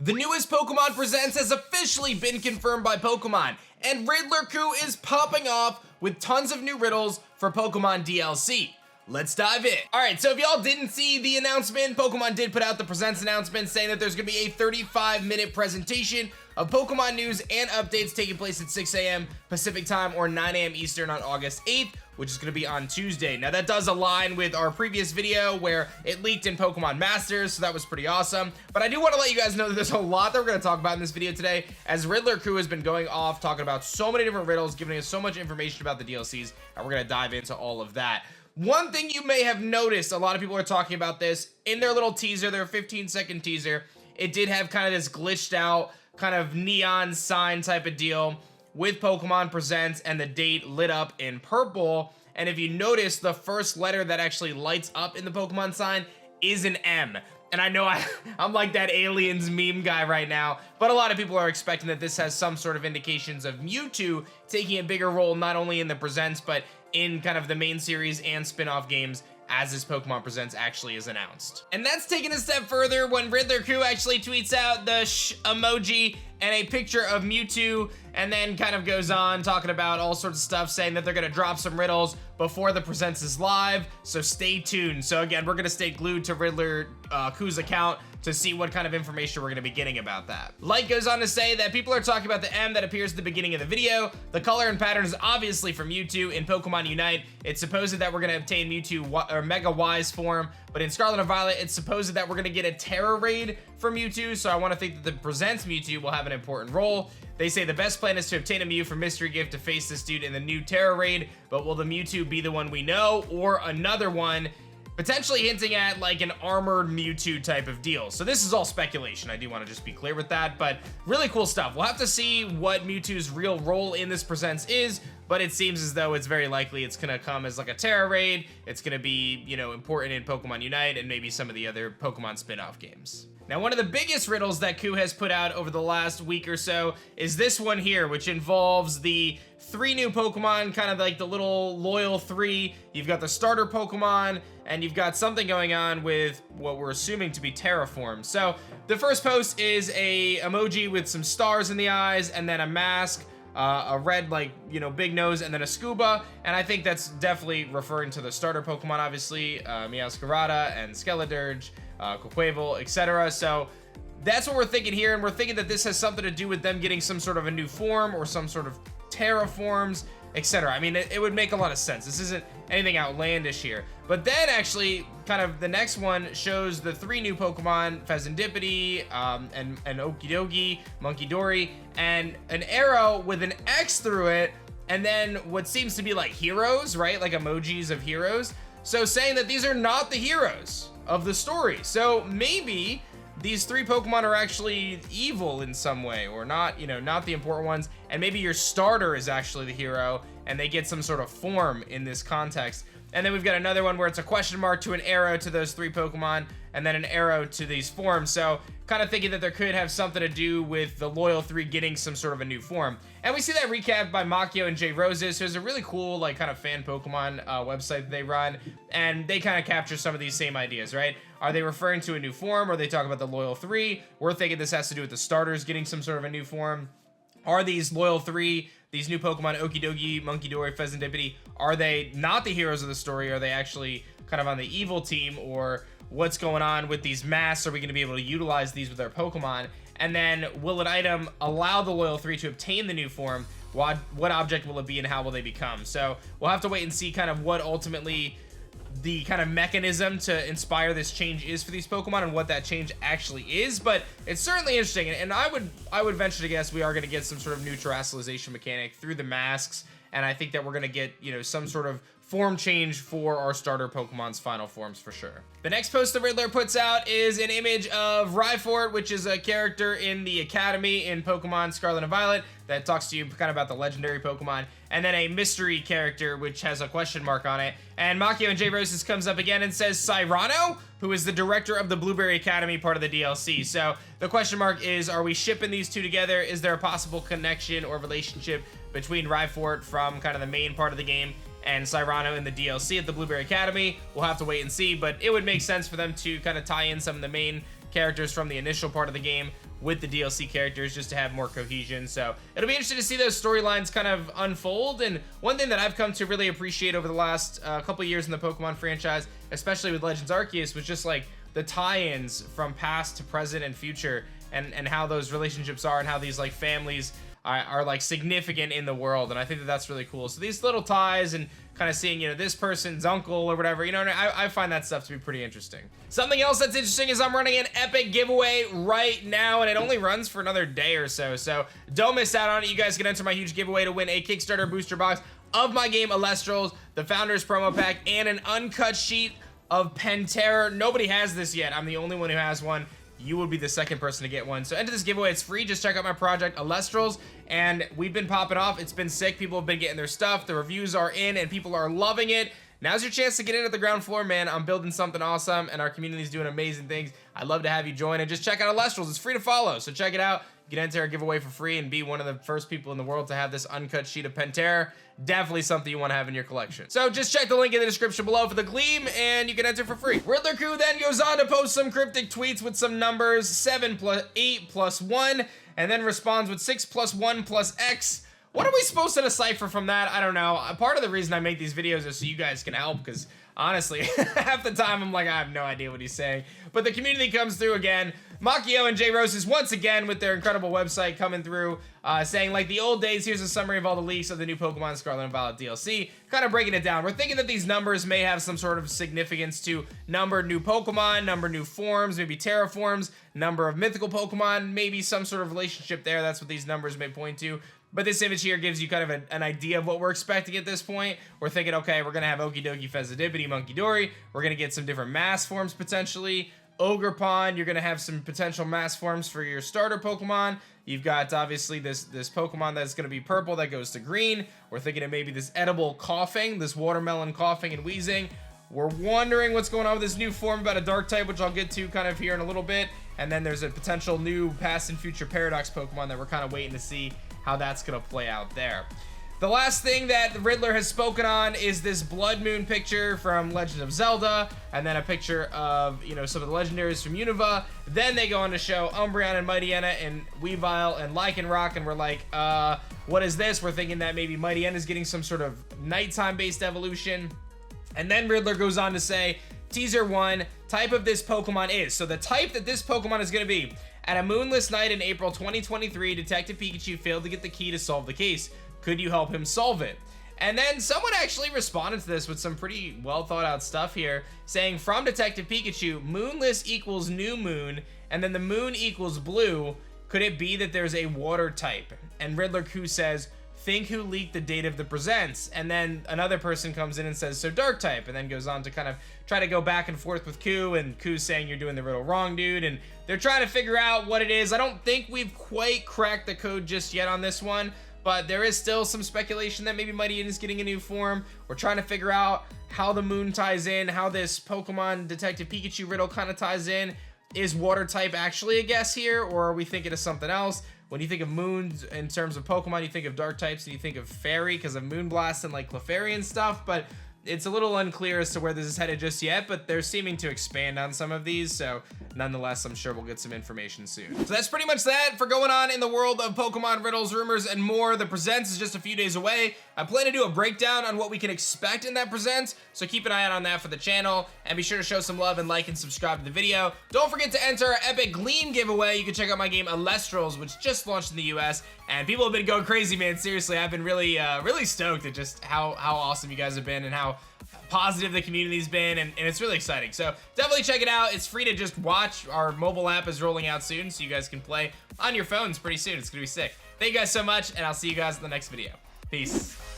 The newest Pokemon Presents has officially been confirmed by Pokemon, and Riddler Coup is popping off with tons of new riddles for Pokemon DLC. Let's dive in. All right, so if y'all didn't see the announcement, Pokemon did put out the Presents announcement saying that there's gonna be a 35-minute presentation of Pokemon news and updates taking place at 6 a.m. Pacific time or 9 a.m. Eastern on August 8th, which is gonna be on Tuesday. Now that does align with our previous video where it leaked in Pokemon Masters, so that was pretty awesome. But I do wanna let you guys know that there's a lot that we're gonna talk about in this video today, as Riddler Crew has been going off talking about so many different riddles, giving us so much information about the DLCs, and we're gonna dive into all of that. One thing you may have noticed, a lot of people are talking about this, in their little teaser, their 15-second teaser, it did have kind of this glitched out, kind of neon sign type of deal with Pokemon Presents and the date lit up in purple. And if you notice, the first letter that actually lights up in the Pokemon sign is an M. And I know I'm like that aliens meme guy right now, but a lot of people are expecting that this has some sort of indications of Mewtwo taking a bigger role, not only in the Presents, but in kind of the main series and spin-off games as this Pokemon Presents actually is announced. And that's taken a step further when Riddler Crew actually tweets out the emoji and a picture of Mewtwo, and then kind of goes on talking about all sorts of stuff, saying that they're gonna drop some riddles before the Presents is live, so stay tuned. So again, we're gonna stay glued to Riddler Crew's account to see what kind of information we're gonna be getting about that. Light goes on to say that people are talking about the M that appears at the beginning of the video. The color and pattern is obviously from Mewtwo in Pokemon Unite. It's supposed that we're gonna obtain Mewtwo or Mega Wise form, but in Scarlet and Violet, it's supposed that we're gonna get a Terra Raid for Mewtwo, so I wanna think that the Presents Mewtwo will have an important role. They say the best plan is to obtain a Mew from Mystery Gift to face this dude in the new Terra Raid, but will the Mewtwo be the one we know, or another one, potentially hinting at like an armored Mewtwo type of deal. So this is all speculation, I do want to just be clear with that, but really cool stuff. We'll have to see what Mewtwo's real role in this Presents is, but it seems as though it's very likely it's gonna come as like a Terra Raid. It's gonna be, you know, important in Pokemon Unite and maybe some of the other Pokemon spin-off games. Now, one of the biggest riddles that Coup has put out over the last week or so is this one here, which involves the 3 new Pokemon, kind of like the little loyal 3. You've got the starter Pokemon, and you've got something going on with what we're assuming to be Terraform. So the first post is a emoji with some stars in the eyes, and then a mask, a red, like, you know, big nose, and then a scuba. And I think that's definitely referring to the starter Pokemon, obviously, Meowscarada and Skeledirge, Quaquaval, etc. So that's what we're thinking here, and we're thinking that this has something to do with them getting some sort of a new form or some sort of terraforms, etc. I mean, it would make a lot of sense. This isn't anything outlandish here. But then actually, kind of the next one shows the 3 new Pokemon, Fezandipiti, and Okidogi, Munkidori, and an arrow with an X through it, and then what seems to be like heroes, right? Like emojis of heroes. So saying that these are not the heroes of the story. So maybe these 3 Pokemon are actually evil in some way, or not, you know, not the important ones, and maybe your starter is actually the hero, and they get some sort of form in this context. And then we've got another one where it's a question mark to an arrow to those 3 Pokemon, and then an arrow to these forms. So kind of thinking that there could have something to do with the loyal 3 getting some sort of a new form. And we see that recapped by Makio and J Roses, who's a really cool, like, kind of fan Pokemon website that they run, and they kind of capture some of these same ideas, right? Are they referring to a new form, or they talk about the loyal 3? We're thinking this has to do with the starters getting some sort of a new form. Are these loyal 3, these new Pokemon, Okidogi, Munkidori, Fezandipiti, are they not the heroes of the story? Are they actually kind of on the evil team? Or what's going on with these masks? Are we going to be able to utilize these with our Pokemon? And then will an item allow the loyal 3 to obtain the new form? What object will it be, and how will they become? So we'll have to wait and see kind of what ultimately the kind of mechanism to inspire this change is for these Pokemon, and what that change actually is. But it's certainly interesting, and I would venture to guess we are going to get some sort of new terrestrialization mechanic through the masks, and I think that we're going to get, you know, some sort of form change for our starter Pokemon's final forms for sure. The next post the Riddler puts out is an image of Rhyfort, which is a character in the Academy in Pokemon Scarlet and Violet that talks to you kind of about the legendary Pokemon, and then a mystery character which has a question mark on it. And Makio and J Roses comes up again and says Cyrano, who is the director of the Blueberry Academy, part of the DLC. So the question mark is, are we shipping these 2 together? Is there a possible connection or relationship between Rhyfort from kind of the main part of the game and Cyrano in the DLC at the Blueberry Academy? We'll have to wait and see, but it would make sense for them to kind of tie in some of the main characters from the initial part of the game with the DLC characters just to have more cohesion. So it'll be interesting to see those storylines kind of unfold. And one thing that I've come to really appreciate over the last couple years in the Pokemon franchise, especially with Legends Arceus, was just like the tie-ins from past to present and future, and how those relationships are, and how these like families are like significant in the world. And I think that that's really cool. So these little ties and kind of seeing, you know, this person's uncle or whatever, you know, I find that stuff to be pretty interesting. Something else that's interesting is I'm running an epic giveaway right now, and it only runs for another day or so. So don't miss out on it. You guys can enter my huge giveaway to win a Kickstarter booster box of my game RIDDLES, the Founders promo pack, and an uncut sheet of Pantera. Nobody has this yet. I'm the only one who has one. You will be the second person to get one. So enter this giveaway. It's free. Just check out my project, RIDDLES, and we've been popping off. It's been sick. People have been getting their stuff. The reviews are in, and people are loving it. Now's your chance to get in at the ground floor, man. I'm building something awesome, and our community's doing amazing things. I'd love to have you join, and just check out RIDDLES. It's free to follow, so check it out. You can enter a giveaway for free and be one of the first people in the world to have this uncut sheet of Pantera. Definitely something you want to have in your collection. So just check the link in the description below for the Gleam, and you can enter for free. Riddler Crew then goes on to post some cryptic tweets with some numbers, 7 plus 8 plus 1, and then responds with 6 plus 1 plus X. What are we supposed to decipher from that? I don't know. Part of the reason I make these videos is so you guys can help, because honestly, half the time I'm like, I have no idea what he's saying. But the community comes through again. Makio and J Roses once again with their incredible website coming through, saying like the old days, here's a summary of all the leaks of the new Pokemon Scarlet and Violet DLC, kind of breaking it down. We're thinking that these numbers may have some sort of significance to number new Pokemon, number new forms, maybe terraforms, number of mythical Pokemon, maybe some sort of relationship there. That's what these numbers may point to. But this image here gives you kind of an idea of what we're expecting at this point. We're thinking, okay, we're gonna have Okidogi, Fezidipity, Munkidori. We're gonna get some different mass forms potentially. Ogerpon, you're gonna have some potential mass forms for your starter Pokemon. You've got obviously this Pokemon that's gonna be purple that goes to green. We're thinking of maybe this edible coughing, this watermelon coughing and wheezing. We're wondering what's going on with this new form about a dark type, which I'll get to kind of here in a little bit. And then there's a potential new past and future Paradox Pokemon that we're kind of waiting to see how that's gonna play out there. The last thing that the Riddler has spoken on is this Blood Moon picture from Legend of Zelda, and then a picture of, you know, some of the legendaries from Unova. Then they go on to show Umbreon and Mightyena and Weavile and Lycanroc, and we're like, what is this? We're thinking that maybe Mightyena is getting some sort of nighttime-based evolution. And then Riddler goes on to say, Teaser 1, type of this Pokemon is. So the type that this Pokemon is gonna be. At a moonless night in April 2023, Detective Pikachu failed to get the key to solve the case. Could you help him solve it? And then someone actually responded to this with some pretty well thought out stuff here, saying from Detective Pikachu, moonless equals new moon, and then the moon equals blue. Could it be that there's a water type? And Riddler Q says, think who leaked the date of the presents. And then another person comes in and says, so dark type, and then goes on to kind of try to go back and forth with Q, and Q's saying you're doing the riddle wrong, dude, and they're trying to figure out what it is. I don't think we've quite cracked the code just yet on this one, but there is still some speculation that maybe Mightyena is getting a new form. We're trying to figure out how the moon ties in, how this Pokemon Detective Pikachu riddle kind of ties in. Is water type actually a guess here, or are we thinking of something else? When you think of moons in terms of Pokemon, you think of dark types, and you think of fairy because of Moonblast and like Clefairy and stuff, but it's a little unclear as to where this is headed just yet, but they're seeming to expand on some of these, so nonetheless, I'm sure we'll get some information soon. So that's pretty much that for going on in the world of Pokemon riddles, rumors, and more. The Presents is just a few days away. I plan to do a breakdown on what we can expect in that Presents, so keep an eye out on that for the channel, and be sure to show some love and like and subscribe to the video. Don't forget to enter our epic Gleam giveaway. You can check out my game RIDDLES, which just launched in the US, and people have been going crazy, man. Seriously, I've been really stoked at just how awesome you guys have been and how positive the community's been, and it's really exciting. So definitely check it out. It's free to just watch. Our mobile app is rolling out soon, so you guys can play on your phones pretty soon. It's gonna be sick. Thank you guys so much, and I'll see you guys in the next video. Peace.